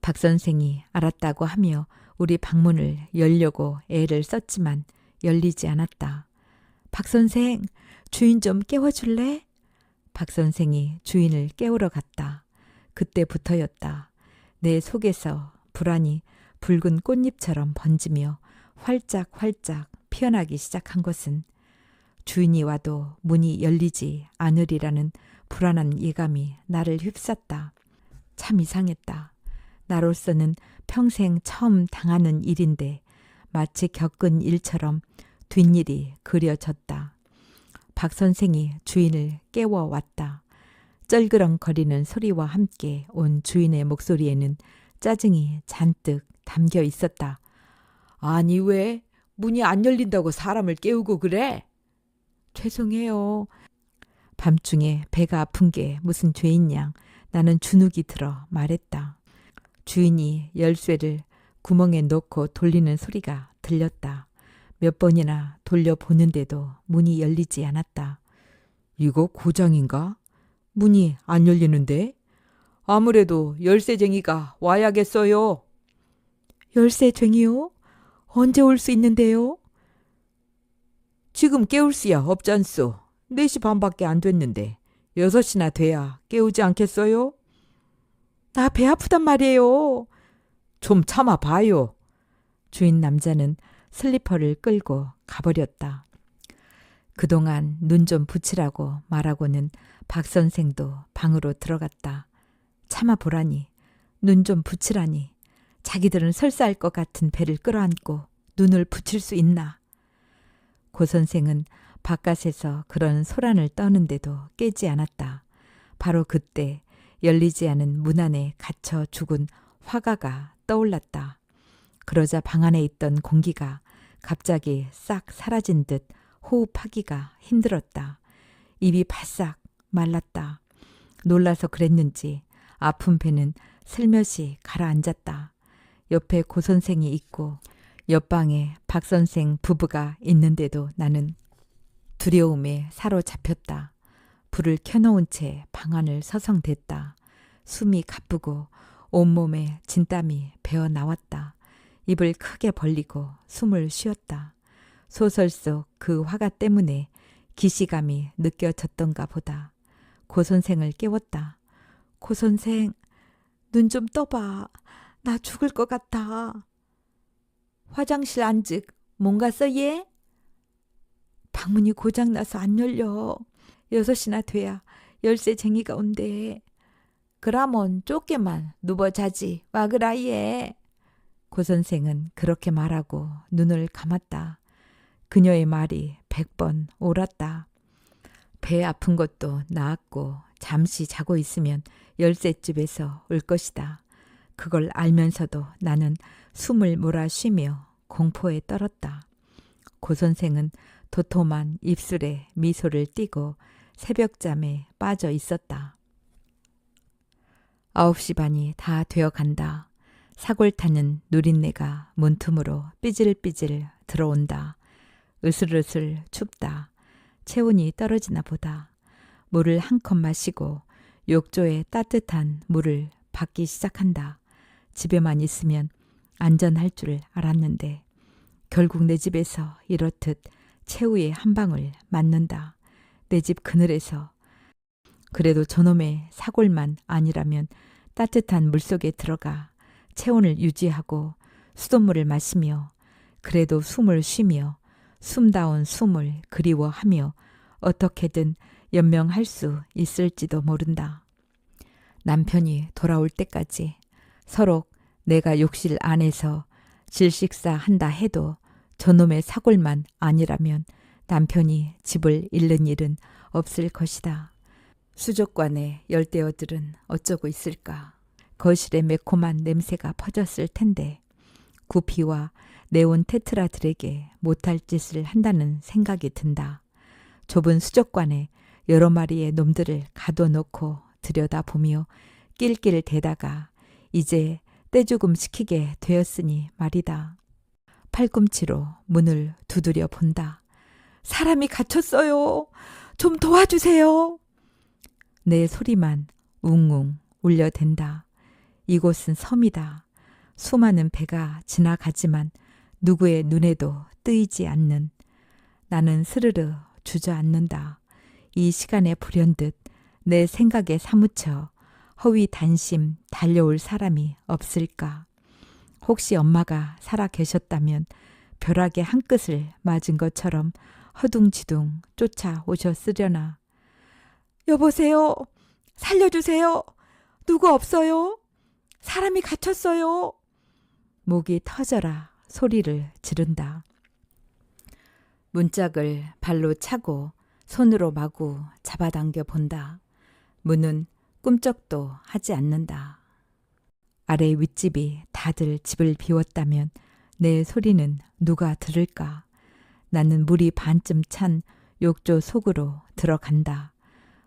박 선생이 알았다고 하며 우리 방문을 열려고 애를 썼지만 열리지 않았다. 박 선생, 주인 좀 깨워줄래? 박 선생이 주인을 깨우러 갔다. 그때부터였다. 내 속에서 불안이 붉은 꽃잎처럼 번지며 활짝활짝 피어나기 시작한 것은 주인이 와도 문이 열리지 않으리라는 불안한 예감이 나를 휩쌌다. 참 이상했다. 나로서는 평생 처음 당하는 일인데 마치 겪은 일처럼 뒷일이 그려졌다. 박 선생이 주인을 깨워왔다. 쩔그렁거리는 소리와 함께 온 주인의 목소리에는 짜증이 잔뜩 담겨 있었다. 아니 왜 문이 안 열린다고 사람을 깨우고 그래? 죄송해요. 밤중에 배가 아픈 게 무슨 죄인 양 나는 주눅이 들어 말했다. 주인이 열쇠를 구멍에 넣고 돌리는 소리가 들렸다. 몇 번이나 돌려보는데도 문이 열리지 않았다. 이거 고장인가? 문이 안 열리는데? 아무래도 열쇠쟁이가 와야겠어요. 열쇠쟁이요? 언제 올 수 있는데요? 지금 깨울 수야 없잖소. 4시 반밖에 안 됐는데 6시나 돼야 깨우지 않겠어요? 나 배 아프단 말이에요. 좀 참아봐요. 주인 남자는 슬리퍼를 끌고 가버렸다. 그동안 눈 좀 붙이라고 말하고는 박 선생도 방으로 들어갔다. 참아보라니, 눈 좀 붙이라니, 자기들은 설사할 것 같은 배를 끌어안고 눈을 붙일 수 있나. 고 선생은 바깥에서 그런 소란을 떠는데도 깨지 않았다. 바로 그때 열리지 않은 문 안에 갇혀 죽은 화가가 떠올랐다. 그러자 방 안에 있던 공기가 갑자기 싹 사라진 듯 호흡하기가 힘들었다. 입이 바싹 말랐다. 놀라서 그랬는지 아픈 배는 슬며시 가라앉았다. 옆에 고 선생이 있고 옆방에 박 선생 부부가 있는데도 나는 두려움에 사로잡혔다. 불을 켜놓은 채 방 안을 서성댔다. 숨이 가쁘고 온몸에 진땀이 배어 나왔다. 입을 크게 벌리고 숨을 쉬었다. 소설 속 그 화가 때문에 기시감이 느껴졌던가 보다. 고 선생을 깨웠다. 고 선생, 눈 좀 떠봐. 나 죽을 것 같아. 화장실 안즉 뭔가 써 얘? 방문이 고장나서 안 열려. 6시나 돼야 열쇠쟁이가 온대. 그라면 좁게만 누워 자지. 와그라 얘. 고 선생은 그렇게 말하고 눈을 감았다. 그녀의 말이 100번 옳았다. 배 아픈 것도 나았고 잠시 자고 있으면 열쇠집에서 올 것이다. 그걸 알면서도 나는 숨을 몰아 쉬며 공포에 떨었다. 고 선생은 도톰한 입술에 미소를 띠고 새벽잠에 빠져 있었다. 9시 반이 다 되어간다. 사골 타는 누린내가 문틈으로 삐질삐질 들어온다. 으슬으슬 춥다. 체온이 떨어지나 보다. 물을 한 컵 마시고 욕조에 따뜻한 물을 받기 시작한다. 집에만 있으면 안전할 줄 알았는데 결국 내 집에서 이렇듯 최후의 한 방울 맞는다. 내 집 그늘에서. 그래도 저놈의 사골만 아니라면 따뜻한 물속에 들어가 체온을 유지하고 수돗물을 마시며 그래도 숨을 쉬며 숨다운 숨을 그리워하며 어떻게든 연명할 수 있을지도 모른다. 남편이 돌아올 때까지 서로 내가 욕실 안에서 질식사 한다 해도 저놈의 사골만 아니라면 남편이 집을 잃는 일은 없을 것이다. 수족관의 열대어들은 어쩌고 있을까. 거실에 매콤한 냄새가 퍼졌을 텐데 구피와 네온 테트라들에게 못할 짓을 한다는 생각이 든다. 좁은 수족관에 여러 마리의 놈들을 가둬놓고 들여다보며 낄낄 대다가 이제 떼죽음 시키게 되었으니 말이다. 팔꿈치로 문을 두드려 본다. 사람이 갇혔어요. 좀 도와주세요. 내 소리만 웅웅 울려댄다. 이곳은 섬이다. 수많은 배가 지나가지만 누구의 눈에도 뜨이지 않는. 나는 스르르 주저앉는다. 이 시간에 불현듯 내 생각에 사무쳐 허위 단심 달려올 사람이 없을까. 혹시 엄마가 살아 계셨다면 벼락의 한 끝을 맞은 것처럼 허둥지둥 쫓아오셨으려나. 여보세요. 살려주세요. 누구 없어요? 사람이 갇혔어요. 목이 터져라 소리를 지른다. 문짝을 발로 차고 손으로 마구 잡아당겨 본다. 문은 꿈쩍도 하지 않는다. 아래 윗집이 다들 집을 비웠다면 내 소리는 누가 들을까. 나는 물이 반쯤 찬 욕조 속으로 들어간다.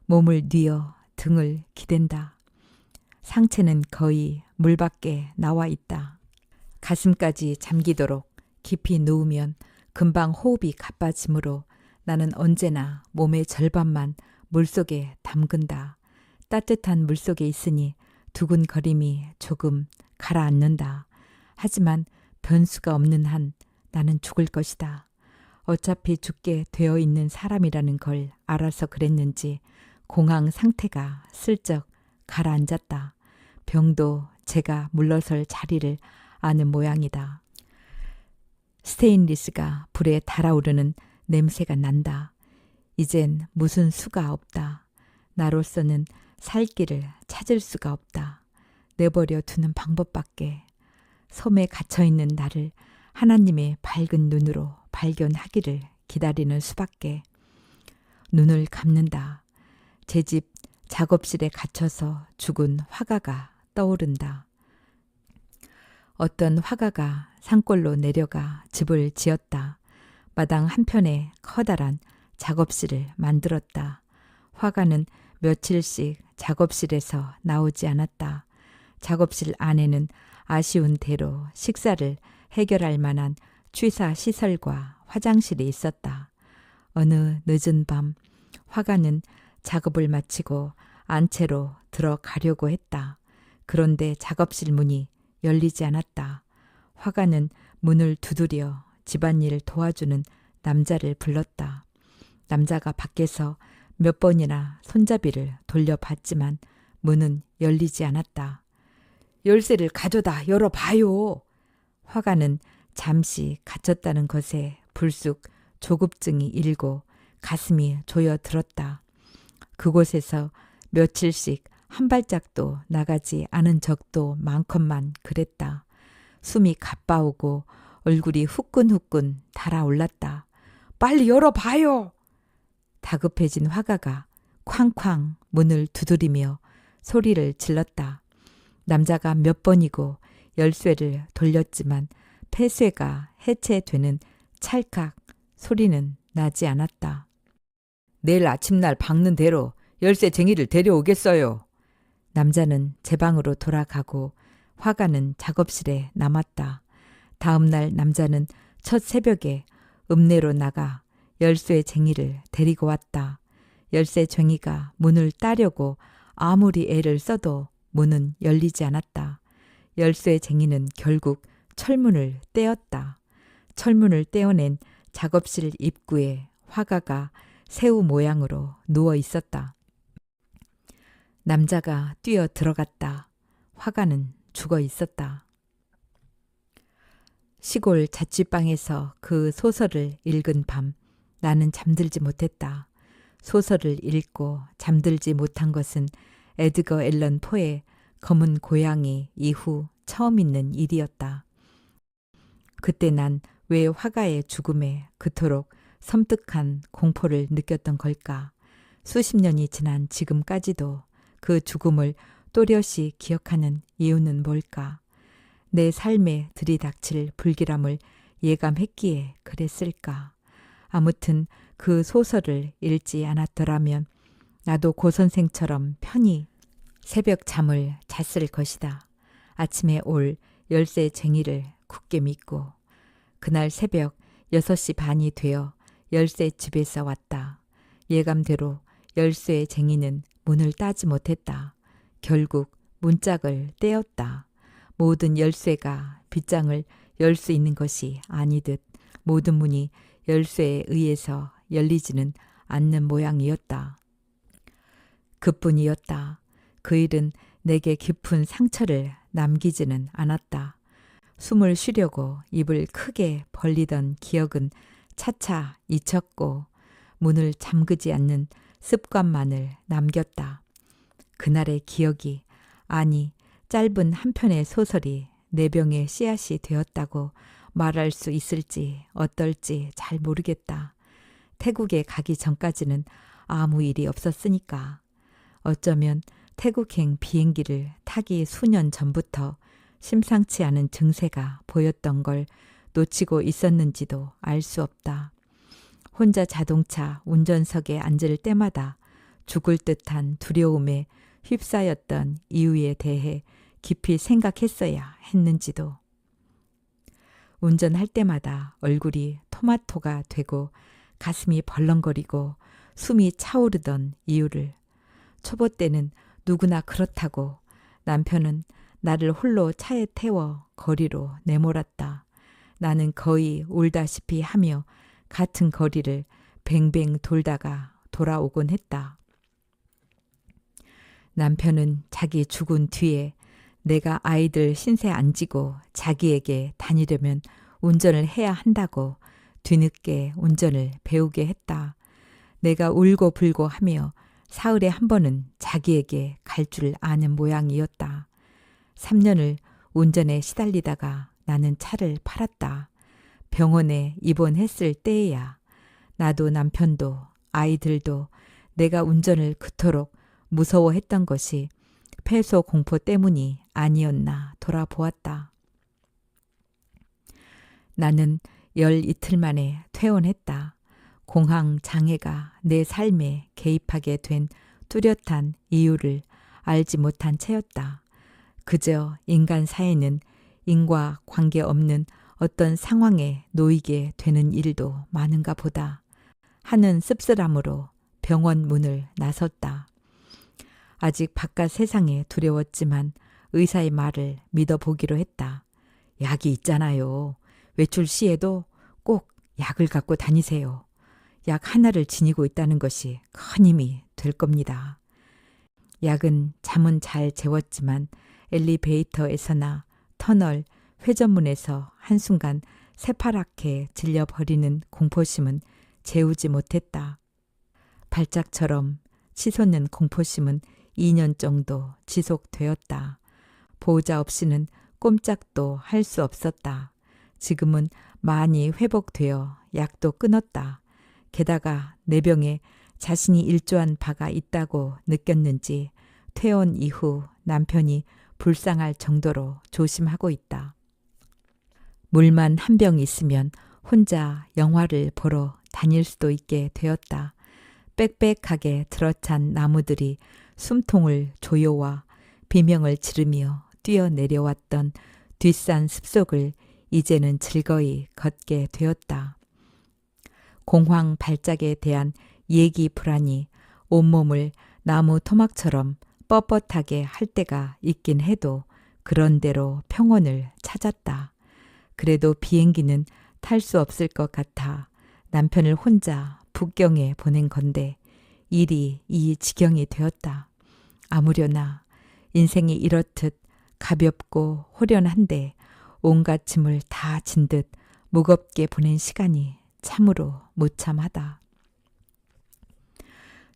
몸을 뉘어 등을 기댄다. 상체는 거의 물 밖에 나와 있다. 가슴까지 잠기도록 깊이 누우면 금방 호흡이 가빠지므로 나는 언제나 몸의 절반만 물속에 담근다. 따뜻한 물속에 있으니 두근거림이 조금 가라앉는다. 하지만 변수가 없는 한 나는 죽을 것이다. 어차피 죽게 되어 있는 사람이라는 걸 알아서 그랬는지 공황 상태가 슬쩍 가라앉았다. 병도 제가 물러설 자리를 아는 모양이다. 스테인리스가 불에 달아오르는 냄새가 난다. 이젠 무슨 수가 없다. 나로서는 살 길을 찾을 수가 없다. 내버려 두는 방법밖에. 섬에 갇혀있는 나를 하나님의 밝은 눈으로 발견하기를 기다리는 수밖에. 눈을 감는다. 제 집 작업실에 갇혀서 죽은 화가가 떠오른다. 어떤 화가가 산골로 내려가 집을 지었다. 마당 한편에 커다란 작업실을 만들었다. 화가는 며칠씩 작업실에서 나오지 않았다. 작업실 안에는 아쉬운 대로 식사를 해결할 만한 취사 시설과 화장실이 있었다. 어느 늦은 밤 화가는 작업을 마치고 안채로 들어가려고 했다. 그런데 작업실 문이 열리지 않았다. 화가는 문을 두드려 집안일을 도와주는 남자를 불렀다. 남자가 밖에서 몇 번이나 손잡이를 돌려봤지만 문은 열리지 않았다. 열쇠를 가져다 열어봐요. 화가는 잠시 갇혔다는 것에 불쑥 조급증이 일고 가슴이 조여들었다. 그곳에서 며칠씩 한 발짝도 나가지 않은 적도 많건만 그랬다. 숨이 가빠오고 얼굴이 후끈후끈 달아올랐다. 빨리 열어봐요. 다급해진 화가가 쾅쾅 문을 두드리며 소리를 질렀다. 남자가 몇 번이고 열쇠를 돌렸지만 폐쇄가 해체되는 찰칵 소리는 나지 않았다. 내일 아침날 박는 대로 열쇠쟁이를 데려오겠어요. 남자는 제 방으로 돌아가고 화가는 작업실에 남았다. 다음 날 남자는 첫 새벽에 읍내로 나가 열쇠쟁이를 데리고 왔다. 열쇠쟁이가 문을 따려고 아무리 애를 써도 문은 열리지 않았다. 열쇠쟁이는 결국 철문을 떼었다. 철문을 떼어낸 작업실 입구에 화가가 새우 모양으로 누워 있었다. 남자가 뛰어 들어갔다. 화가는 죽어 있었다. 시골 자취방에서 그 소설을 읽은 밤 나는 잠들지 못했다. 소설을 읽고 잠들지 못한 것은 에드거 앨런 포의 검은 고양이 이후 처음 있는 일이었다. 그때 난 왜 화가의 죽음에 그토록 섬뜩한 공포를 느꼈던 걸까? 수십 년이 지난 지금까지도 그 죽음을 또렷이 기억하는 이유는 뭘까? 내 삶에 들이닥칠 불길함을 예감했기에 그랬을까? 아무튼 그 소설을 읽지 않았더라면 나도 고 선생처럼 편히 새벽 잠을 잤을 것이다. 아침에 올 열쇠쟁이를 굳게 믿고. 그날 새벽 6시 반이 되어 열쇠집에서 왔다. 예감대로 열쇠쟁이는 문을 따지 못했다. 결국 문짝을 떼었다. 모든 열쇠가 빗장을 열 수 있는 것이 아니듯 모든 문이 열쇠에 의해서 열리지는 않는 모양이었다. 그뿐이었다. 그 일은 내게 깊은 상처를 남기지는 않았다. 숨을 쉬려고 입을 크게 벌리던 기억은 차차 잊혔고 문을 잠그지 않는 습관만을 남겼다. 그날의 기억이, 아니 짧은 한 편의 소설이 내 병의 씨앗이 되었다고 말할 수 있을지 어떨지 잘 모르겠다. 태국에 가기 전까지는 아무 일이 없었으니까. 어쩌면 태국행 비행기를 타기 수년 전부터 심상치 않은 증세가 보였던 걸 놓치고 있었는지도 알 수 없다. 혼자 자동차 운전석에 앉을 때마다 죽을 듯한 두려움에 휩싸였던 이유에 대해 깊이 생각했어야 했는지도. 운전할 때마다 얼굴이 토마토가 되고 가슴이 벌렁거리고 숨이 차오르던 이유를. 초보 때는 누구나 그렇다고 남편은 나를 홀로 차에 태워 거리로 내몰았다. 나는 거의 울다시피 하며 같은 거리를 뱅뱅 돌다가 돌아오곤 했다. 남편은 자기 죽은 뒤에 내가 아이들 신세 안 지고 자기에게 다니려면 운전을 해야 한다고 뒤늦게 운전을 배우게 했다. 내가 울고 불고 하며 사흘에 한 번은 자기에게 갈 줄 아는 모양이었다. 3년을 운전에 시달리다가 나는 차를 팔았다. 병원에 입원했을 때에야 나도 남편도 아이들도 내가 운전을 그토록 무서워했던 것이 폐소 공포 때문이 아니었나 돌아보았다. 나는 열 이틀 만에 퇴원했다. 공황 장애가 내 삶에 개입하게 된 뚜렷한 이유를 알지 못한 채였다. 그저 인간 사회는 인과 관계없는 어떤 상황에 놓이게 되는 일도 많은가 보다 하는 씁쓸함으로 병원 문을 나섰다. 아직 바깥 세상에 두려웠지만 의사의 말을 믿어보기로 했다. 약이 있잖아요. 외출 시에도 꼭 약을 갖고 다니세요. 약 하나를 지니고 있다는 것이 큰 힘이 될 겁니다. 약은 잠은 잘 재웠지만 엘리베이터에서나 터널, 회전문에서 한순간 새파랗게 질려버리는 공포심은 재우지 못했다. 발작처럼 치솟는 공포심은 2년 정도 지속되었다. 보호자 없이는 꼼짝도 할 수 없었다. 지금은 많이 회복되어 약도 끊었다. 게다가 내 병에 자신이 일조한 바가 있다고 느꼈는지 퇴원 이후 남편이 불쌍할 정도로 조심하고 있다. 물만 한 병 있으면 혼자 영화를 보러 다닐 수도 있게 되었다. 빽빽하게 들어찬 나무들이 숨통을 조여와 비명을 지르며 뛰어내려왔던 뒷산 숲속을 이제는 즐거이 걷게 되었다. 공황 발작에 대한 예기 불안이 온몸을 나무 토막처럼 뻣뻣하게 할 때가 있긴 해도 그런대로 평온을 찾았다. 그래도 비행기는 탈 수 없을 것 같아 남편을 혼자 북경에 보낸 건데 일이 이 지경이 되었다. 아무려나 인생이 이렇듯 가볍고 호련한데 온갖 짐을 다 진 듯 무겁게 보낸 시간이 참으로 무참하다.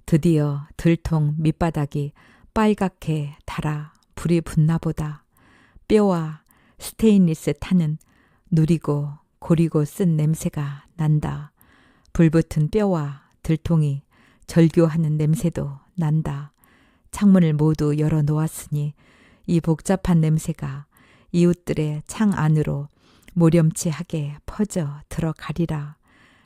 드디어 들통 밑바닥이 빨갛게 달아 불이 붙나 보다. 뼈와 스테인리스 타는 누리고 고리고 쓴 냄새가 난다. 불붙은 뼈와 들통이 절규하는 냄새도 난다. 창문을 모두 열어 놓았으니 이 복잡한 냄새가 이웃들의 창 안으로 모렴치하게 퍼져 들어가리라.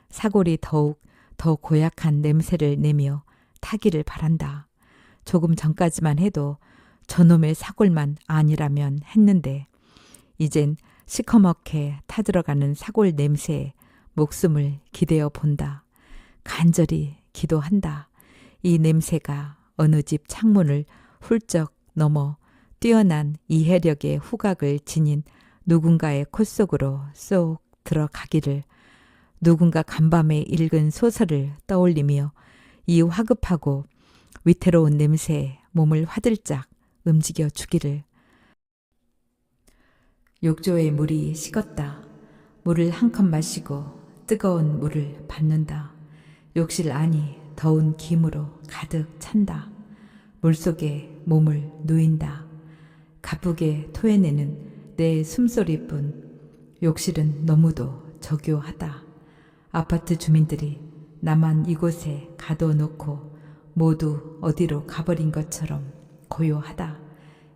사골이 더욱 더 고약한 냄새를 내며 타기를 바란다. 조금 전까지만 해도 저놈의 사골만 아니라면 했는데 이젠 시커멓게 타들어가는 사골 냄새에 목숨을 기대어 본다. 간절히 기도한다. 이 냄새가 어느 집 창문을 훌쩍 넘어 뛰어난 이해력의 후각을 지닌 누군가의 콧 속으로 쏙 들어가기를. 누군가 간밤에 읽은 소설을 떠올리며 이 화급하고 위태로운 냄새에 몸을 화들짝 움직여 주기를. 욕조의 물이 식었다. 물을 한 컵 마시고 뜨거운 물을 받는다. 욕실 안이 더운 김으로 가득 찬다. 물속에 몸을 누인다. 가쁘게 토해내는 내 숨소리뿐 욕실은 너무도 정교하다. 아파트 주민들이 나만 이곳에 가둬놓고 모두 어디로 가버린 것처럼 고요하다.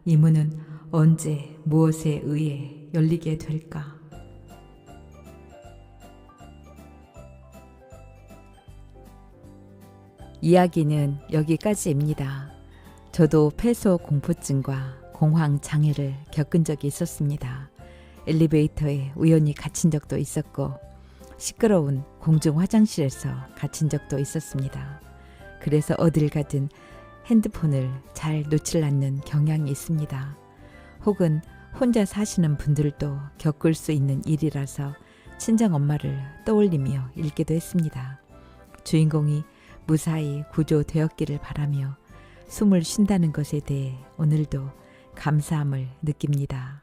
이 문은 언제 무엇에 의해 열리게 될까? 이야기는 여기까지입니다. 저도 폐소 공포증과 공황 장애를 겪은 적이 있었습니다. 엘리베이터에 우연히 갇힌 적도 있었고 시끄러운 공중 화장실에서 갇힌 적도 있었습니다. 그래서 어딜 가든 핸드폰을 잘 놓질 않는 경향이 있습니다. 혹은 혼자 사시는 분들도 겪을 수 있는 일이라서 친정엄마를 떠올리며 읽기도 했습니다. 주인공이 무사히 구조되었기를 바라며 숨을 쉰다는 것에 대해 오늘도 감사함을 느낍니다.